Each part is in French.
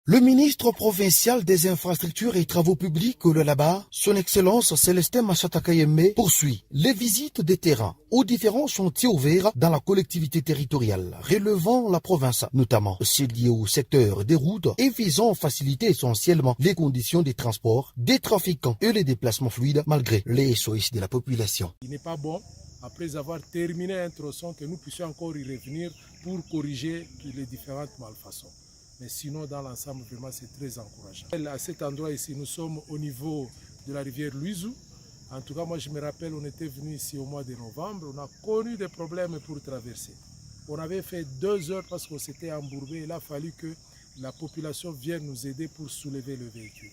Le ministre provincial des infrastructures et travaux publics au Lualaba, son Excellence Célestin Machata Kayembe, poursuit les visites des terrains aux différents chantiers ouverts dans la collectivité territoriale, relevant la province, notamment ceux liés au secteur des routes et visant à faciliter essentiellement les conditions des transports, des trafiquants et les déplacements fluides malgré les SOS de la population. Il n'est pas bon, après avoir terminé un tronçon, que nous puissions encore y revenir pour corriger les différentes malfaçons. Mais sinon, dans l'ensemble, vraiment, c'est très encourageant. À cet endroit ici, nous sommes au niveau de la rivière Luizou. En tout cas, moi, je me rappelle, on était venu ici au mois de novembre. On a connu des problèmes pour traverser. On avait fait 2 heures parce qu'on s'était embourbé. Il a fallu que la population vienne nous aider pour soulever le véhicule.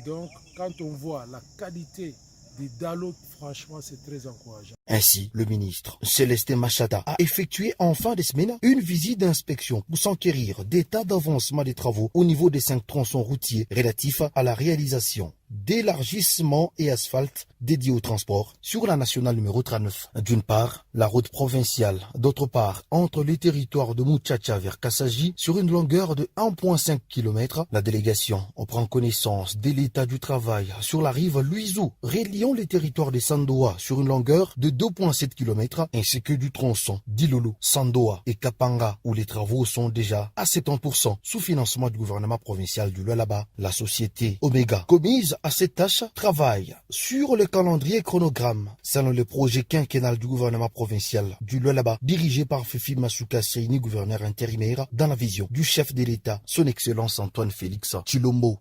Donc, quand on voit la qualité des dallots, franchement, c'est très encourageant. Ainsi, le ministre Célestin Machata a effectué en fin de semaine une visite d'inspection pour s'enquérir d'état d'avancement des travaux au niveau des 5 tronçons routiers relatifs à la réalisation d'élargissement et asphalte dédiés au transport sur la nationale numéro 39. D'une part, la route provinciale, d'autre part, entre les territoires de Muchacha vers Kassaji sur une longueur de 1,5 km. La délégation prend connaissance de l'état du travail sur la rive Luizou, reliant les territoires de Sandoa sur une longueur de 2,7 km, ainsi que du tronçon d'Ilulu, Sandoa et Kapanga, où les travaux sont déjà à 70% sous financement du gouvernement provincial du Lualaba. La société Omega, commise à cette tâche, travaille sur le calendrier chronogramme selon le projet quinquennal du gouvernement provincial du Lualaba, dirigé par Fifi Masuka Seini, gouverneur intérimaire, dans la vision du chef de l'État, son Excellence Antoine Félix Tshilombo.